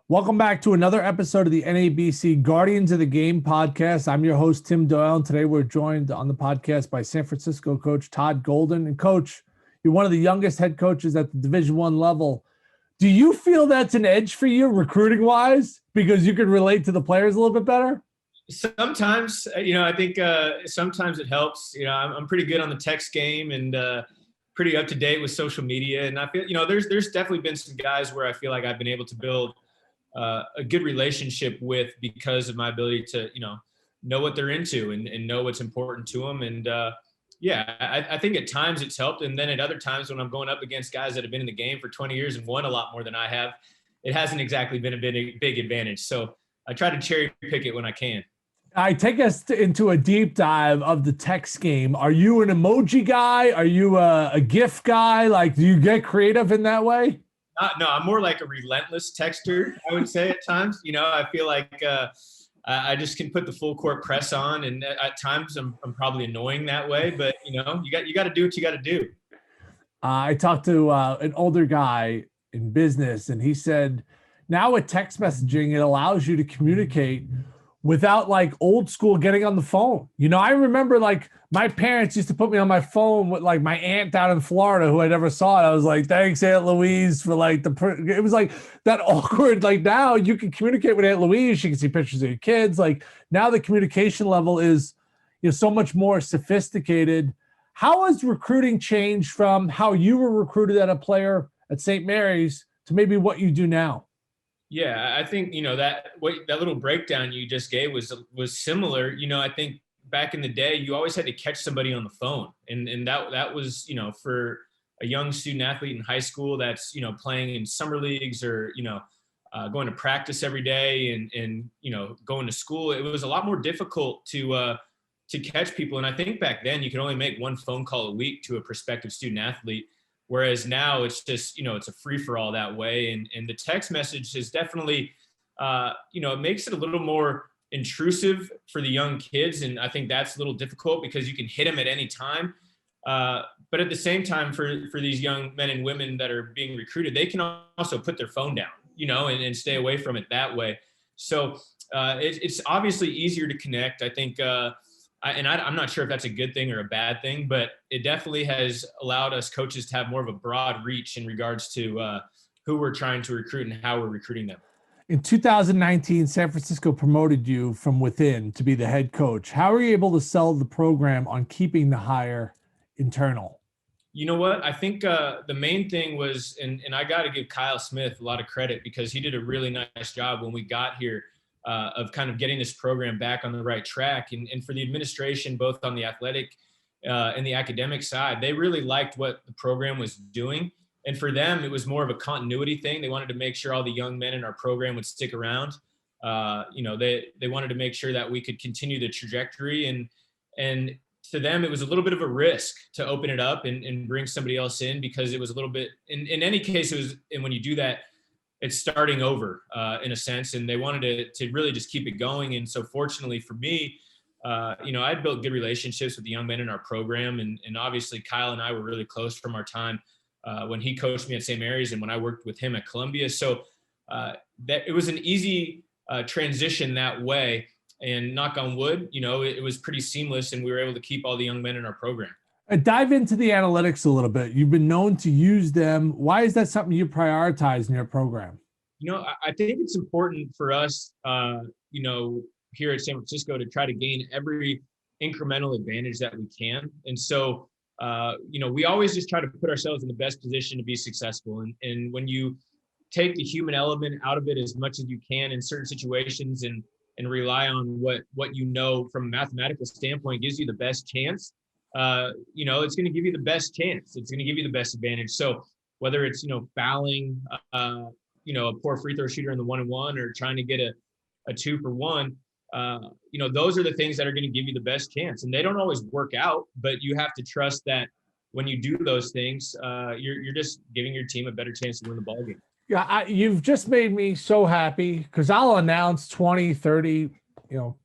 Welcome back to another episode of the NABC Guardians of the Game podcast. I'm your host, Tim Doyle, and today we're joined on the podcast by San Francisco coach Todd Golden. And coach, you're one of the youngest head coaches at the Division I level. Do you feel that's an edge for you recruiting-wise because you can relate to the players a little bit better? Sometimes, I think sometimes it helps. I'm pretty good on the text game and pretty up to date with social media. And I feel, there's definitely been some guys where I feel like I've been able to build a good relationship with because of my ability to, know what they're into and know what's important to them. And I think at times it's helped. And then at other times when I'm going up against guys that have been in the game for 20 years and won a lot more than I have, it hasn't exactly been a big advantage. So I try to cherry pick it when I can. I take us into a deep dive of the text game. Are you an emoji guy? Are you a GIF guy? Like, do you get creative in that way? No, I'm more like a relentless texter, I would say at times. I feel like I just can put the full court press on, and at times I'm probably annoying that way. But you got to do what you got to do. I talked to an older guy in business, and he said, now with text messaging, it allows you to communicate without like old school getting on the phone. I remember like my parents used to put me on my phone with like my aunt down in Florida who I never saw. And I was like, thanks Aunt Louise for like it was like that awkward, like now you can communicate with Aunt Louise. She can see pictures of your kids. Like now the communication level is, so much more sophisticated. How has recruiting changed from how you were recruited at a player at St. Mary's to maybe what you do now? Yeah, I think, that little breakdown you just gave was similar. I think back in the day, you always had to catch somebody on the phone. And that was, for a young student athlete in high school that's, playing in summer leagues or, going to practice every day and going to school. It was a lot more difficult to catch people. And I think back then you could only make one phone call a week to a prospective student athlete. Whereas now it's just, it's a free for all that way. And the text message is definitely, it makes it a little more intrusive for the young kids. And I think that's a little difficult because you can hit them at any time. But at the same time, for these young men and women that are being recruited, they can also put their phone down, and stay away from it that way. So it's obviously easier to connect. I think, I'm not sure if that's a good thing or a bad thing, but it definitely has allowed us coaches to have more of a broad reach in regards to who we're trying to recruit and how we're recruiting them. In 2019, San Francisco promoted you from within to be the head coach. How were you able to sell the program on keeping the hire internal? You know what? I think the main thing was, and I got to give Kyle Smith a lot of credit because he did a really nice job when we got here. Of kind of getting this program back on the right track. And for the administration, both on the athletic and the academic side, they really liked what the program was doing. And for them, it was more of a continuity thing. They wanted to make sure all the young men in our program would stick around. They wanted to make sure that we could continue the trajectory. And to them, it was a little bit of a risk to open it up and bring somebody else in because it was a little bit, in any case, it was, and when you do that, it's starting over in a sense, and they wanted to really just keep it going. And so fortunately for me, I had built good relationships with the young men in our program. And obviously Kyle and I were really close from our time when he coached me at St. Mary's and when I worked with him at Columbia. So that it was an easy transition that way, and knock on wood, it was pretty seamless and we were able to keep all the young men in our program. Dive into the analytics a little bit. You've been known to use them. Why is that something you prioritize in your program? I think it's important for us, here at San Francisco to try to gain every incremental advantage that we can. And so, we always just try to put ourselves in the best position to be successful. And when you take the human element out of it as much as you can in certain situations and rely on what from a mathematical standpoint gives you the best chance, it's going to give you the best chance. It's going to give you the best advantage. So whether it's, fouling, a poor free throw shooter in the 1-on-1 or trying to get a 2-for-1, those are the things that are going to give you the best chance. And they don't always work out, but you have to trust that when you do those things, you're just giving your team a better chance to win the ballgame. Yeah, you've just made me so happy because I'll announce 20, 30,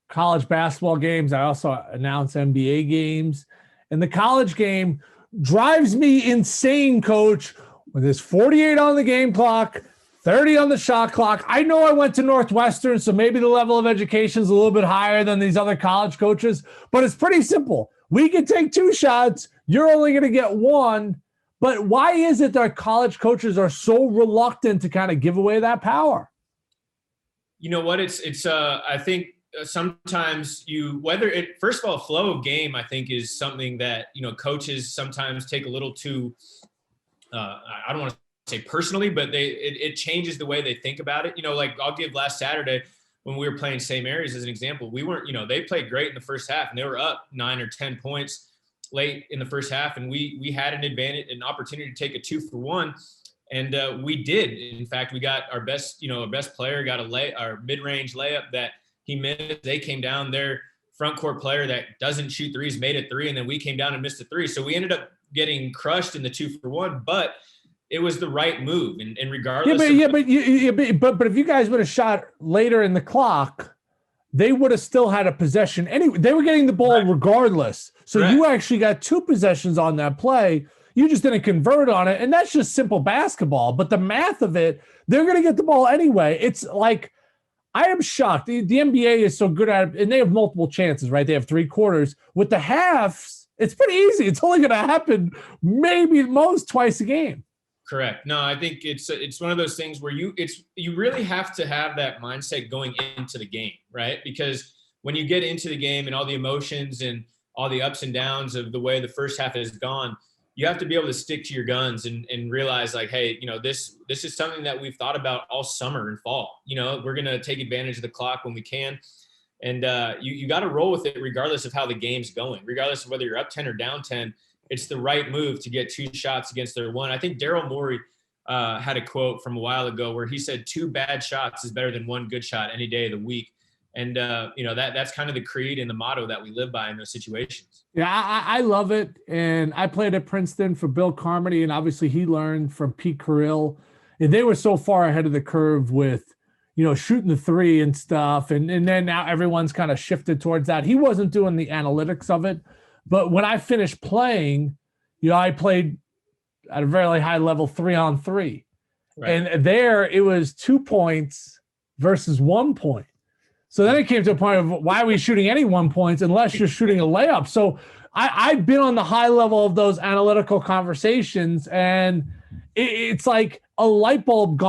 college basketball games. I also announce NBA games. And the college game drives me insane, Coach, when there's 48 on the game clock 30 on the shot clock. I know I went to Northwestern, so maybe the level of education is a little bit higher than these other college coaches, but it's pretty simple. We can take 2 shots. You're only going to get 1. But why is it that college coaches are so reluctant to kind of give away that power? You know what? I think sometimes first of all, flow of game, I think, is something that, coaches sometimes take a little too, I don't want to say personally, but it changes the way they think about it. Like I'll give last Saturday when we were playing St. Mary's as an example. We weren't, they played great in the first half and they were up 9 or 10 points late in the first half. And we had an opportunity to take a 2-for-1. And we did. In fact, we got our best player got our mid-range layup that he missed. They came down, their front court player that doesn't shoot threes made a 3, and then we came down and missed a 3. So we ended up getting crushed in the 2-for-1, but it was the right move. And regardless, but if you guys would have shot later in the clock, they would have still had a possession anyway. They were getting the ball regardless. So you actually got 2 possessions on that play. You just didn't convert on it. And that's just simple basketball. But the math of it, they're going to get the ball anyway. It's like, I am shocked. The NBA is so good at it, and they have multiple chances, right? They have 3 quarters. With the halves, it's pretty easy. It's only going to happen maybe most twice a game. Correct. No, I think it's one of those things where you really have to have that mindset going into the game, right? Because when you get into the game and all the emotions and all the ups and downs of the way the first half has gone, you have to be able to stick to your guns and realize like, hey, this is something that we've thought about all summer and fall. We're going to take advantage of the clock when we can. And you got to roll with it regardless of how the game's going, regardless of whether you're up 10 or down 10. It's the right move to get 2 shots against their 1. I think Daryl Morey had a quote from a while ago where he said 2 bad shots is better than 1 good shot any day of the week. And, that's kind of the creed and the motto that we live by in those situations. Yeah, I love it. And I played at Princeton for Bill Carmody, and obviously he learned from Pete Carrill. And they were so far ahead of the curve with, shooting the 3 and stuff. And then now everyone's kind of shifted towards that. He wasn't doing the analytics of it. But when I finished playing, I played at a very high level 3-on-3. Right. And there it was 2 points versus 1 point. So then it came to a point of why are we shooting any 1 points unless you're shooting a layup? So I've been on the high level of those analytical conversations, and it's like a light bulb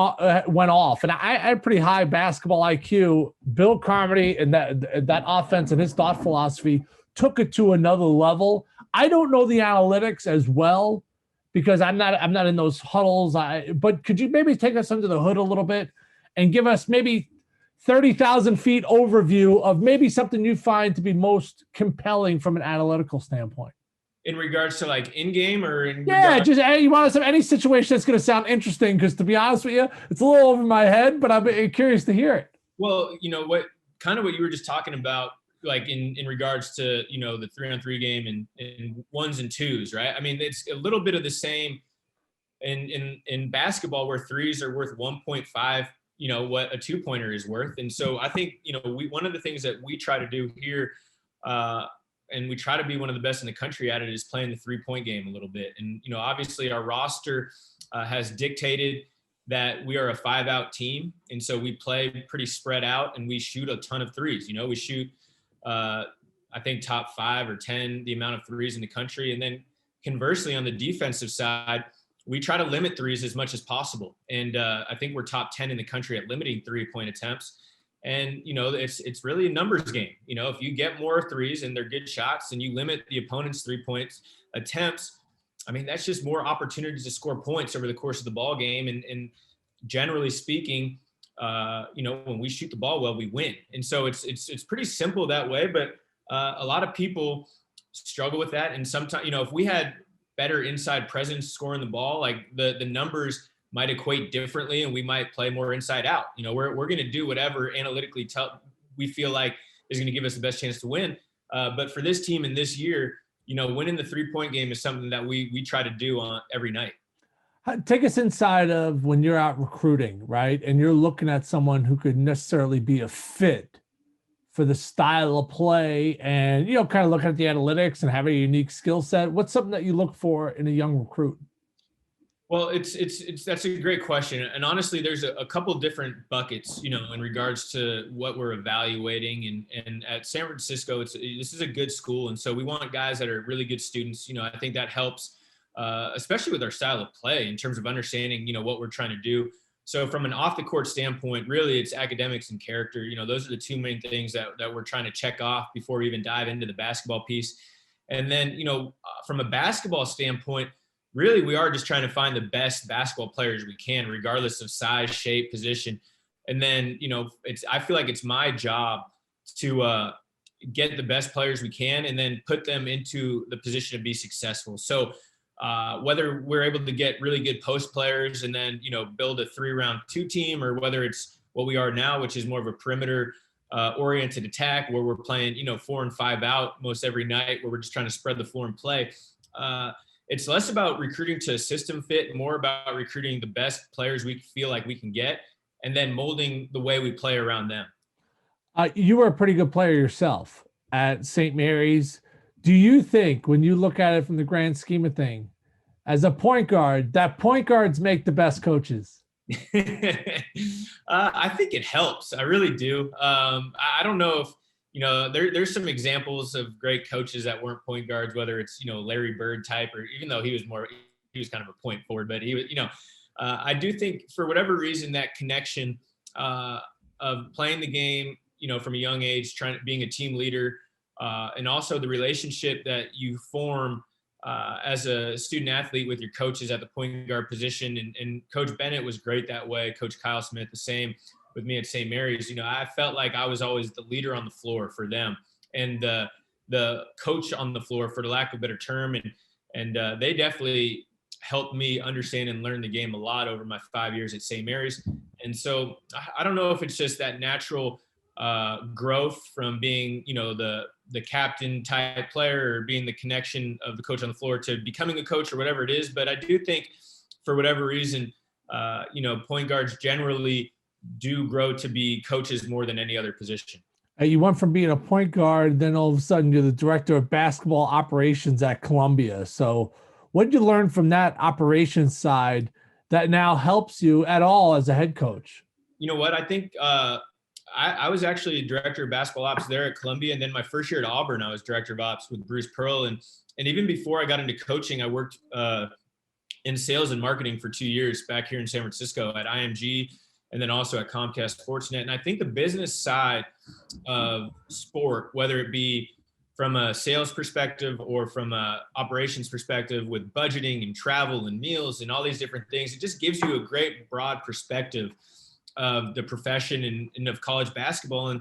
went off. And I had pretty high basketball IQ. Bill Carmody and that offense and his thought philosophy took it to another level. I don't know the analytics as well because I'm not in those huddles. But could you maybe take us under the hood a little bit and give us maybe 30,000 feet overview of maybe something you find to be most compelling from an analytical standpoint? In regards to like in-game or in you want us to have any situation that's going to sound interesting, because to be honest with you, it's a little over my head, but I'm curious to hear it. Well, what you were just talking about, like in regards to, the 3-on-3 game and 1s and 2s, right? I mean, it's a little bit of the same in basketball where 3s are worth 1.5, what a 2-pointer is worth. And so I think, one of the things that we try to do here, and we try to be one of the best in the country at it, is playing the 3-point game a little bit. And, obviously our roster has dictated that we are a 5-out team. And so we play pretty spread out and we shoot a ton of 3s. We shoot, I think top 5 or 10, the amount of 3s in the country. And then conversely, on the defensive side, we try to limit 3s as much as possible. And I think we're top 10 in the country at limiting 3-point attempts. And, it's really a numbers game. If you get more 3s and they're good shots and you limit the opponent's 3-point attempts, I mean, that's just more opportunities to score points over the course of the ball game. And generally speaking, when we shoot the ball well, we win. And so it's pretty simple that way, but a lot of people struggle with that. And sometimes, if we had better inside presence scoring the ball, like the numbers might equate differently and we might play more inside out. We're going to do whatever analytically we feel like is going to give us the best chance to win. But for this team in this year, winning the 3-point game is something that we try to do on every night. Take us inside of when you're out recruiting, right? And you're looking at someone who could necessarily be a fit for the style of play and, kind of looking at the analytics and have a unique skill set. What's something that you look for in a young recruit? Well, that's a great question, and honestly, there's a couple different buckets, in regards to what we're evaluating, and at San Francisco, this is a good school, and so we want guys that are really good students. I think that helps, especially with our style of play in terms of understanding, what we're trying to do. So from an off the court standpoint, really, it's academics and character. Those are the two main things that we're trying to check off before we even dive into the basketball piece, and then from a basketball standpoint, really we are just trying to find the best basketball players we can, regardless of size, shape, position. And then, I feel like it's my job to get the best players we can and then put them into the position to be successful. So whether we're able to get really good post players and then, build a 3-round 2 team, or whether it's what we are now, which is more of a perimeter oriented attack where we're playing, 4 and 5 out most every night, where we're just trying to spread the floor and play. It's less about recruiting to a system fit, more about recruiting the best players we feel like we can get, and then molding the way we play around them. You were a pretty good player yourself at St. Mary's. Do you think, when you look at it from the grand scheme of thing, as a point guard, that point guards make the best coaches? I think it helps. I really do. I don't know if, there's some examples of great coaches that weren't point guards, whether it's, Larry Bird type, or even though he was kind of a point forward, but he was, I do think for whatever reason, that connection of playing the game, from a young age, being a team leader, and also the relationship that you form as a student athlete with your coaches at the point guard position. And Coach Bennett was great that way. Coach Kyle Smith, the same with me at St. Mary's. I felt like I was always the leader on the floor for them, and the coach on the floor, for the lack of a better term. And they definitely helped me understand and learn the game a lot over my 5 years at St. Mary's. And so I don't know if it's just that natural growth from being, the captain type player, or being the connection of the coach on the floor to becoming a coach, or whatever it is. But I do think for whatever reason, point guards generally do grow to be coaches more than any other position. You went from being a point guard, then all of a sudden you're the director of basketball operations at Columbia. So what did you learn from that operations side that now helps you at all as a head coach? You know what? I think I was actually director of basketball ops there at Columbia. And then my first year at Auburn, I was director of ops with Bruce Pearl. And even before I got into coaching, I worked in sales and marketing for 2 years back here in San Francisco at IMG, and then also at Comcast Sportsnet. And I think the business side of sport, whether it be from a sales perspective or from a operations perspective, with budgeting and travel and meals and all these different things, it just gives you a great broad perspective of the profession and of college basketball.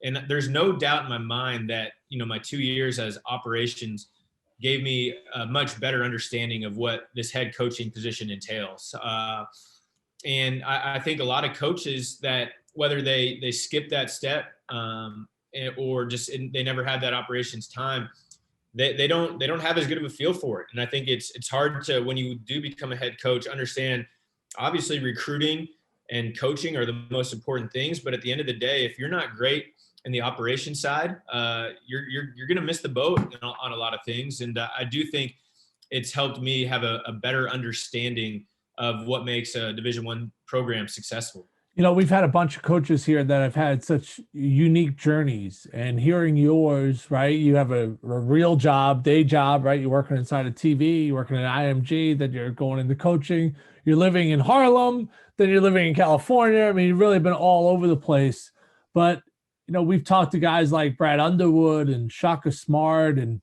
And there's no doubt in my mind that, my 2 years as operations gave me a much better understanding of what this head coaching position entails. And I think a lot of coaches that, whether they skip that step or just they never had that operations time, they don't have as good of a feel for it. And I think it's hard to, when you do become a head coach, understand, obviously recruiting and coaching are the most important things. But at the end of the day, if you're not great in the operation side, you're going to miss the boat on a lot of things. And I do think it's helped me have a better understanding of what makes a Division I program successful. We've had a bunch of coaches here that have had such unique journeys, and hearing yours, right? You have a real job, day job, right? You're working inside a TV, you're working at IMG, then you're going into coaching, you're living in Harlem, then you're living in California. I mean, you've really been all over the place. But, we've talked to guys like Brad Underwood and Shaka Smart and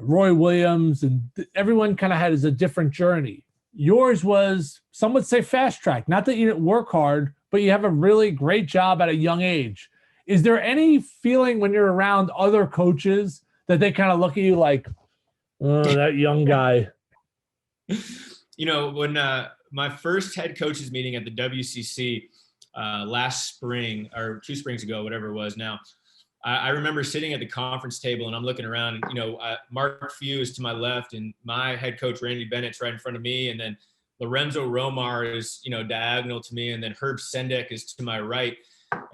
Roy Williams, and everyone kind of has a different journey. Yours was, some would say, fast track. Not that you didn't work hard, but you have a really great job at a young age. Is there any feeling when you're around other coaches that they kind of look at you like, oh, that young guy? When my first head coaches meeting at the WCC last spring, or 2 springs ago, whatever it was now, I remember sitting at the conference table and I'm looking around, and, Mark Few is to my left, and my head coach, Randy Bennett's right in front of me. And then Lorenzo Romar is, diagonal to me. And then Herb Sendek is to my right.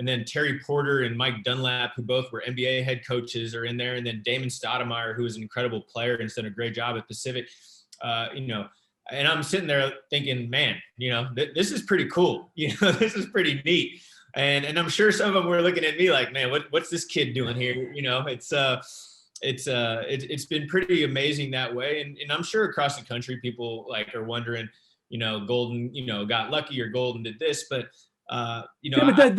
And then Terry Porter and Mike Dunlap, who both were NBA head coaches, are in there. And then Damon Stoudemire, who is an incredible player and has done a great job at Pacific. And I'm sitting there thinking, man, this is pretty cool. This is pretty neat. And I'm sure some of them were looking at me like, man, what's this kid doing here? It's been pretty amazing that way. And I'm sure across the country, people like are wondering, Golden, got lucky or Golden did this, but Yeah, but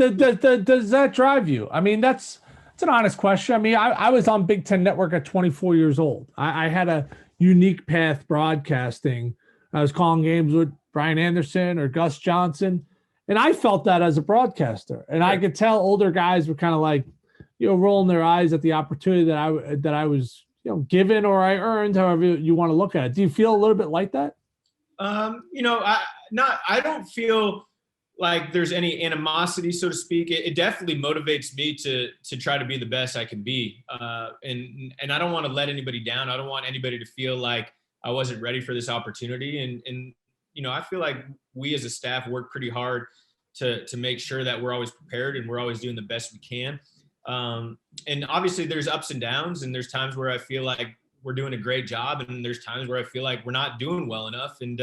does that drive you? I mean, that's an honest question. I mean, I was on Big Ten Network at 24 years old. I had a unique path broadcasting. I was calling games with Brian Anderson or Gus Johnson, and I felt that as a broadcaster. And I could tell older guys were kind of like, rolling their eyes at the opportunity that I was, given or I earned, however you want to look at it. Do you feel a little bit like that? I don't feel like there's any animosity, so to speak. It definitely motivates me to try to be the best I can be. And I don't want to let anybody down. I don't want anybody to feel like I wasn't ready for this opportunity. And I feel like we as a staff work pretty hard to make sure that we're always prepared and we're always doing the best we can. And obviously there's ups and downs, and there's times where I feel like we're doing a great job, and there's times where I feel like we're not doing well enough. And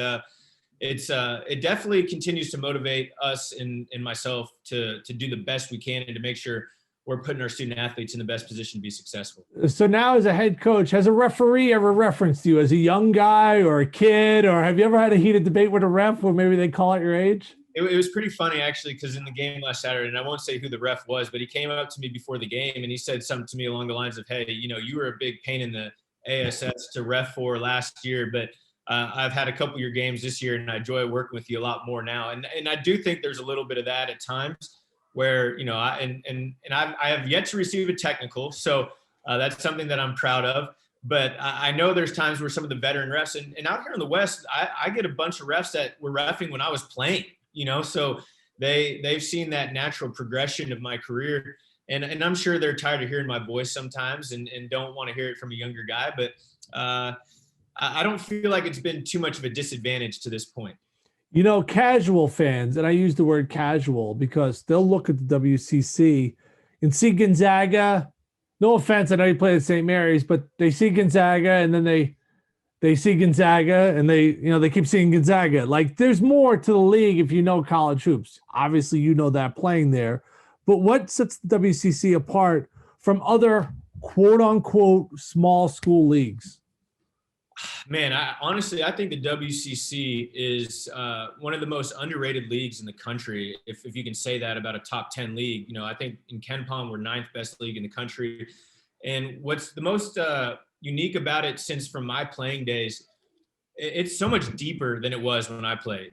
it definitely continues to motivate us and myself to do the best we can and to make sure we're putting our student athletes in the best position to be successful. So now as a head coach, has a referee ever referenced you as a young guy or a kid, or have you ever had a heated debate with a ref where maybe they call out your age? It was pretty funny, actually, because in the game last Saturday, and I won't say who the ref was, but he came up to me before the game and he said something to me along the lines of, hey, you were a big pain in the ASS to ref for last year, but I've had a couple of your games this year and I enjoy working with you a lot more now. And I do think there's a little bit of that at times where, I have yet to receive a technical. So that's something that I'm proud of. But I know there's times where some of the veteran refs and out here in the West, I get a bunch of refs that were reffing when I was playing, so they've seen that natural progression of my career. And I'm sure they're tired of hearing my voice sometimes and don't want to hear it from a younger guy. But I don't feel like it's been too much of a disadvantage to this point. Casual fans, and I use the word casual because they'll look at the WCC and see Gonzaga. No offense, I know you played at St. Mary's, but they see Gonzaga and then they see Gonzaga and they keep seeing Gonzaga. Like there's more to the league if you know college hoops. Obviously, that playing there. But what sets the WCC apart from other quote unquote small school leagues? Man, I think the WCC is one of the most underrated leagues in the country, if you can say that about a top 10 league. I think in KenPom, we're 9th best league in the country. And what's the most unique about it since from my playing days, it's so much deeper than it was when I played.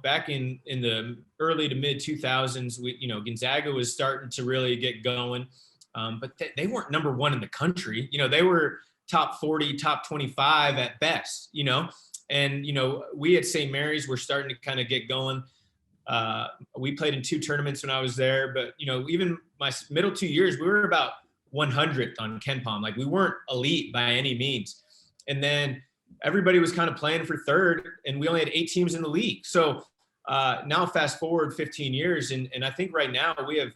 Back in the early to mid 2000s, Gonzaga was starting to really get going, but they weren't number one in the country. They were top 40, top 25 at best, and, we at St. Mary's were starting to kind of get going. We played in 2 tournaments when I was there, but, even my middle 2 years, we were about 100th on KenPom. Like we weren't elite by any means. And then everybody was kind of playing for 3rd and we only had 8 teams in the league. So now fast forward 15 years. And I think right now we have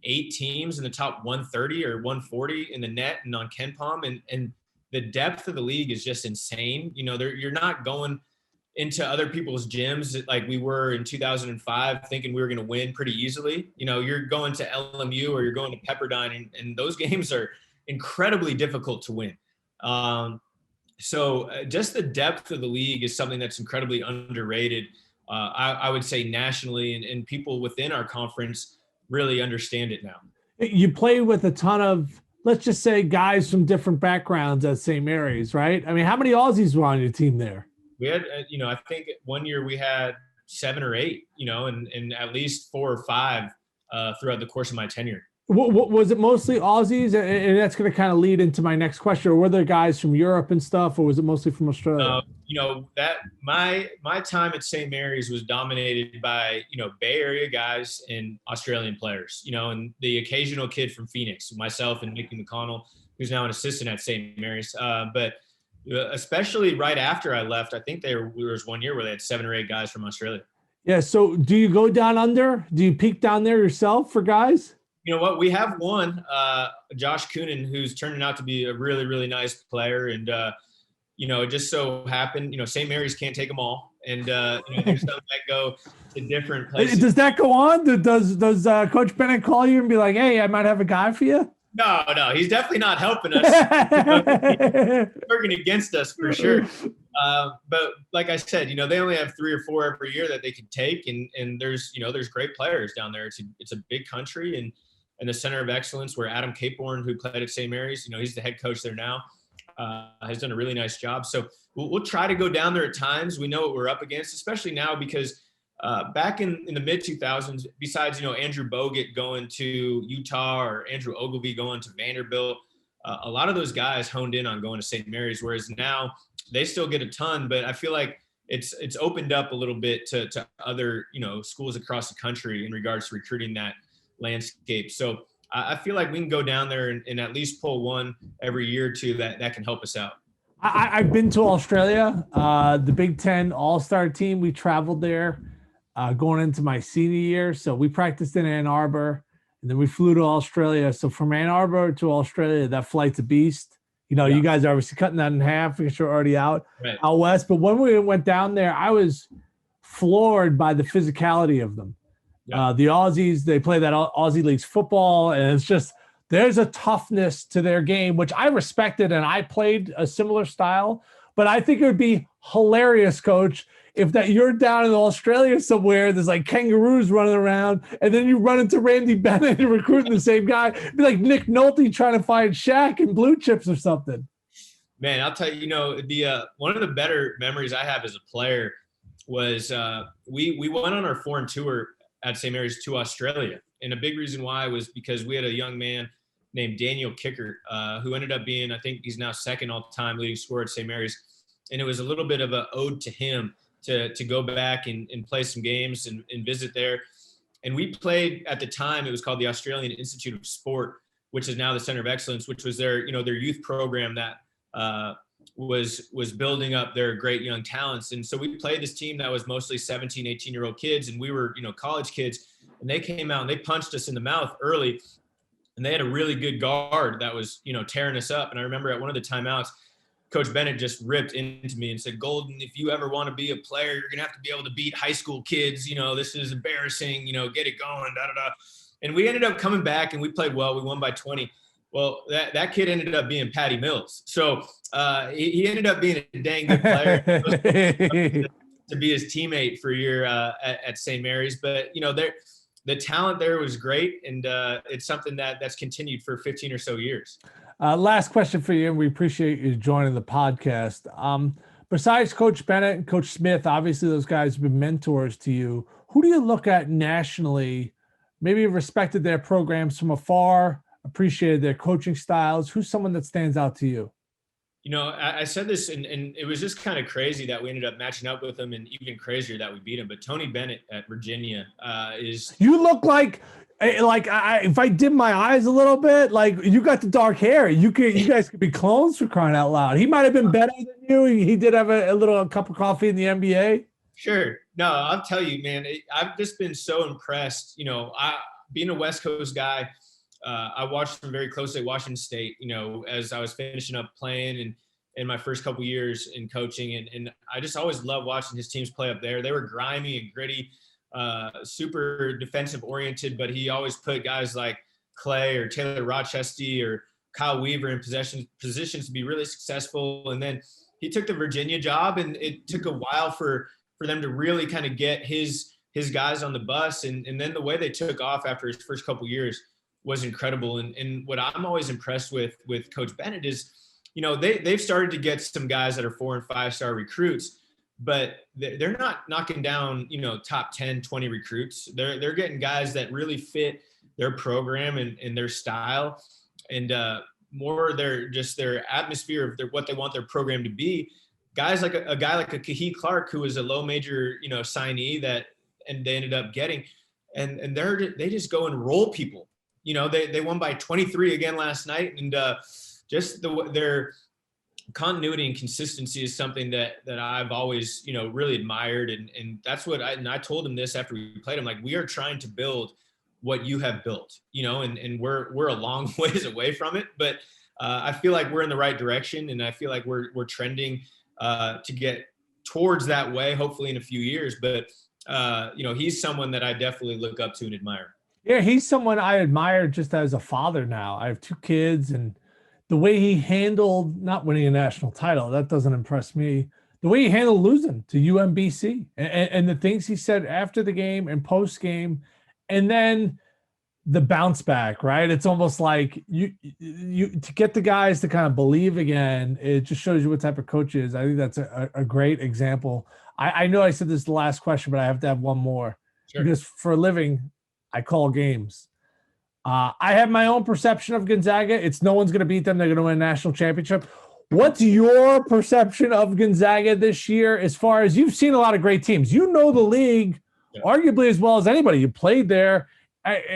8 teams in the top 130 or 140 in the net and on KenPom. And the depth of the league is just insane. You're not going into other people's gyms like we were in 2005 thinking we were going to win pretty easily. You're going to LMU or you're going to Pepperdine and those games are incredibly difficult to win. So just the depth of the league is something that's incredibly underrated. I would say nationally and people within our conference really understand it now. You play with a ton of, let's just say, guys from different backgrounds at St. Mary's, right? I mean, how many Aussies were on your team there? We had, I think one year we had 7 or 8, and at least 4 or 5 throughout the course of my tenure. What was it mostly Aussies? And that's going to kind of lead into my next question. Or were there guys from Europe and stuff, or was it mostly from Australia? That my time at St. Mary's was dominated by, Bay Area guys and Australian players, and the occasional kid from Phoenix, myself and Mickey McConnell, who's now an assistant at St. Mary's. But especially right after I left, I think there was one year where they had 7 or 8 guys from Australia. Yeah. So do you go down under? Do you peek down there yourself for guys? You know what? We have one, Josh Coonan, who's turning out to be a really, really nice player. And, it just so happened, St. Mary's can't take them all. And, there's some that go to different places. Does that go on? Does Coach Bennett call you and be like, hey, I might have a guy for you? No, he's definitely not helping us. He's working against us for sure. But like I said, they only have 3 or 4 every year that they can take. And there's great players down there. It's a big country and the center of excellence where Adam Capeborn, who played at St. Mary's, he's the head coach there now, has done a really nice job. So we'll try to go down there at times. We know what we're up against, especially now because back in the mid 2000s, besides, Andrew Bogut going to Utah or Andrew Ogilvy going to Vanderbilt, a lot of those guys honed in on going to St. Mary's, whereas now they still get a ton, but I feel like it's opened up a little bit to other, schools across the country in regards to recruiting that landscape. So I feel like we can go down there and at least pull one every year or two that can help us out. I've been to Australia, the Big Ten All-Star team. We traveled there going into my senior year. So we practiced in Ann Arbor and then we flew to Australia. So from Ann Arbor to Australia, that flight's a beast. You guys are obviously cutting that in half because you're already out west. But when we went down there, I was floored by the physicality of them. Yeah. The Aussies, they play that Aussie Leagues football, and it's just there's a toughness to their game, which I respected, and I played a similar style. But I think it would be hilarious, Coach, if that you're down in Australia somewhere, there's like kangaroos running around, and then you run into Randy Bennett and recruiting the same guy. It'd be like Nick Nolte trying to find Shaq in Blue Chips or something. Man, I'll tell you, the one of the better memories I have as a player was we went on our foreign tour at St. Mary's to Australia. And a big reason why was because we had a young man named Daniel Kicker, who ended up being, I think he's now second all-time leading scorer at St. Mary's. And it was a little bit of an ode to him to go back and play some games and visit there. And we played at the time, it was called the Australian Institute of Sport, which is now the Center of Excellence, which was their youth program that was building up their great young talents. And so we played this team that was mostly 17, 18-year-old kids, and we were, college kids, and they came out and they punched us in the mouth early, and they had a really good guard that was, tearing us up. And I remember at one of the timeouts, Coach Bennett just ripped into me and said, Golden, if you ever want to be a player, you're going to have to be able to beat high school kids. This is embarrassing, get it going, da-da-da. And we ended up coming back and we played well. We won by 20. Well, that kid ended up being Patty Mills. So he ended up being a dang good player to be his teammate for a year at St. Mary's. But, the talent there was great. And it's something that's continued for 15 or so years. Last question for you, and we appreciate you joining the podcast. Besides Coach Bennett and Coach Smith, obviously those guys have been mentors to you. Who do you look at nationally, maybe respected their programs from afar, appreciated their coaching styles? Who's someone that stands out to you? I said this, and it was just kind of crazy that we ended up matching up with him, and even crazier that we beat him. But Tony Bennett at Virginia is. You look like if I dim my eyes a little bit, like you got the dark hair. You guys could be clones for crying out loud. He might have been better than you. He did have a little cup of coffee in the NBA. Sure. No, I'll tell you, man. I've just been so impressed. Being a West Coast guy. I watched him very closely at Washington State, as I was finishing up playing and in my first couple years in coaching. And I just always loved watching his teams play up there. They were grimy and gritty, super defensive oriented, but he always put guys like Clay or Taylor Rochestie or Kyle Weaver in positions to be really successful. And then he took the Virginia job, and it took a while for them to really kind of get his guys on the bus. And then the way they took off after his first couple years was incredible. And what I'm always impressed with Coach Bennett is, they've started to get some guys that are 4- and 5-star recruits, but they're not knocking down, top 10, 20 recruits. They're getting guys that really fit their program and their style, and more their atmosphere of what they want their program to be. Guys like a guy like a Kahee Clark, who was a low major, signee and they ended up getting, and they just go and roll people. They won by 23 again last night, and just their continuity and consistency is something that I've always, really admired. And that's what I told him this after we played him, like, we are trying to build what you have built, and we're a long ways away from it, but I feel like we're in the right direction, and I feel like we're trending to get towards that way, hopefully in a few years. But he's someone that I definitely look up to and admire. Yeah, he's someone I admire just as a father now. I have 2 kids, and the way he handled not winning a national title, that doesn't impress me. The way he handled losing to UMBC and the things he said after the game and post game, and then the bounce back, right? It's almost like you to get the guys to kind of believe again. It just shows you what type of coach is. I think that's a great example. I know I said this is the last question, but I have to have one more. Sure. Because for a living, I call games. I have my own perception of Gonzaga. It's no one's going to beat them. They're going to win a national championship. What's your perception of Gonzaga this year? As far as you've seen a lot of great teams, you know the league arguably as well as anybody. You played there. I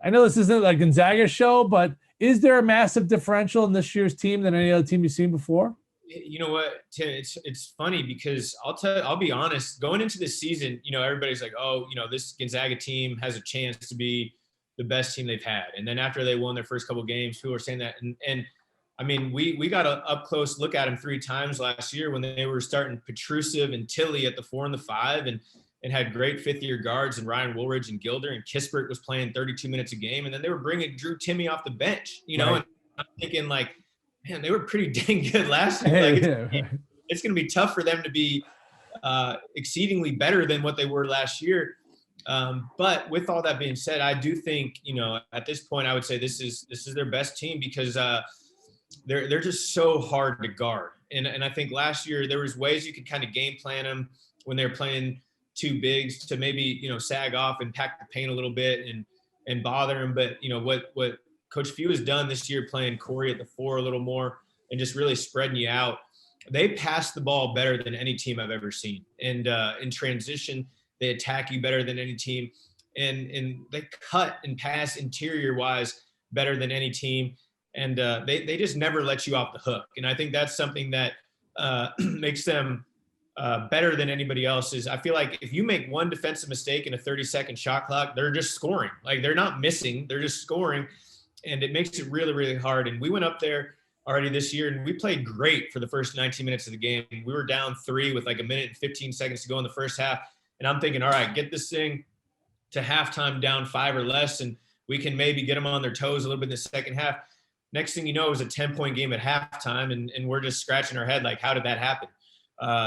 know this isn't like Gonzaga show, but is there a massive differential in this year's team than any other team you've seen before? You know what, Tim, it's funny because I'll be honest, going into this season, everybody's like, oh, this Gonzaga team has a chance to be the best team they've had. And then after they won their first couple of games, people are saying that. And I mean, we got an up close look at them 3 times last year when they were starting Petrusev and Tilly at the 4 and the 5 and had great 5th-year guards and Ryan Woolridge and Gilder, and Kispert was playing 32 minutes a game. And then they were bringing Drew Timme off the bench, right. And I'm thinking like, man, they were pretty dang good last year. It's going to be tough for them to be exceedingly better than what they were last year. But with all that being said, I do think, at this point, I would say this is their best team because they're just so hard to guard. And I think last year there was ways you could kind of game plan them when they're playing 2 bigs to maybe, sag off and pack the paint a little bit and bother them. But, what Coach Few has done this year, playing Corey at the 4 a little more and just really spreading you out. They pass the ball better than any team I've ever seen. And in transition, they attack you better than any team. And they cut and pass interior-wise better than any team. And they just never let you off the hook. And I think that's something that makes them better than anybody else. Is I feel like if you make one defensive mistake in a 30-second shot clock, they're just scoring. Like, they're not missing. They're just scoring. And it makes it really, really hard. And we went up there already this year, and we played great for the first 19 minutes of the game. We were down 3 with like 1 minute and 15 seconds to go in the first half. And I'm thinking, all right, get this thing to halftime down 5 or less, and we can maybe get them on their toes a little bit in the second half. Next thing you know, it was a 10-point game at halftime, and we're just scratching our head like, how did that happen?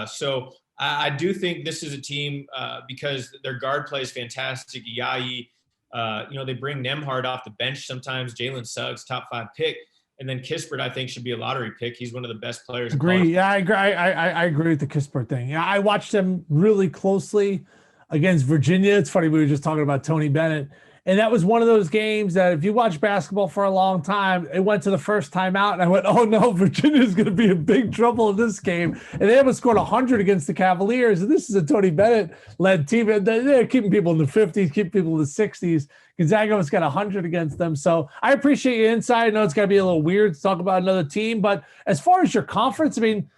So I do think this is a team because their guard play is fantastic. Yayi, they bring Nemhard off the bench sometimes. Jalen Suggs, top 5 pick. And then Kispert, I think, should be a lottery pick. He's one of the best players. Agree. Yeah, I agree. I agree with the Kispert thing. Yeah, I watched him really closely against Virginia. It's funny, we were just talking about Tony Bennett. And that was one of those games that if you watch basketball for a long time, it went to the first time out, and I went, oh, no, Virginia's going to be in big trouble in this game. And they haven't scored 100 against the Cavaliers. And this is a Tony Bennett-led team. They're keeping people in the 50s, keeping people in the 60s. Gonzaga has got 100 against them. So I appreciate your insight. I know it's got to be a little weird to talk about another team. But as far as your conference, I mean,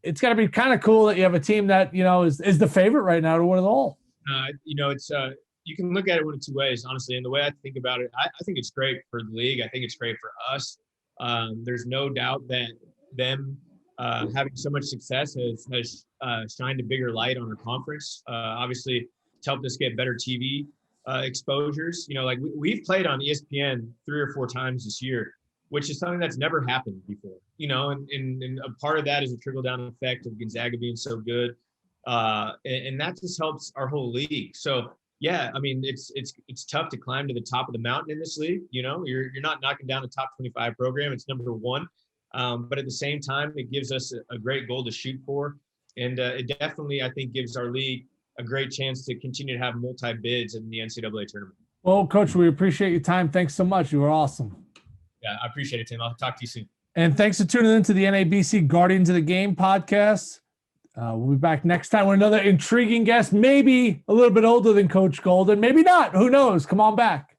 it's got to be kind of cool that you have a team that, is the favorite right now to win it all. It's you can look at it one of 2 ways, honestly. And the way I think about it, I think it's great for the league. I think it's great for us. There's no doubt that them having so much success has shined a bigger light on our conference. Obviously, it's helped us get better TV exposures. We've played on ESPN 3 or 4 times this year, which is something that's never happened before. And a part of that is a trickle-down effect of Gonzaga being so good. And that just helps our whole league. So, yeah, I mean, it's tough to climb to the top of the mountain in this league. You're not knocking down a top 25 program. It's number 1. But at the same time, it gives us a great goal to shoot for. And it definitely, I think, gives our league a great chance to continue to have multi-bids in the NCAA tournament. Well, Coach, we appreciate your time. Thanks so much. You were awesome. Yeah, I appreciate it, Tim. I'll talk to you soon. And thanks for tuning in to the NABC Guardians of the Game podcast. We'll be back next time with another intriguing guest, maybe a little bit older than Coach Golden, maybe not. Who knows? Come on back.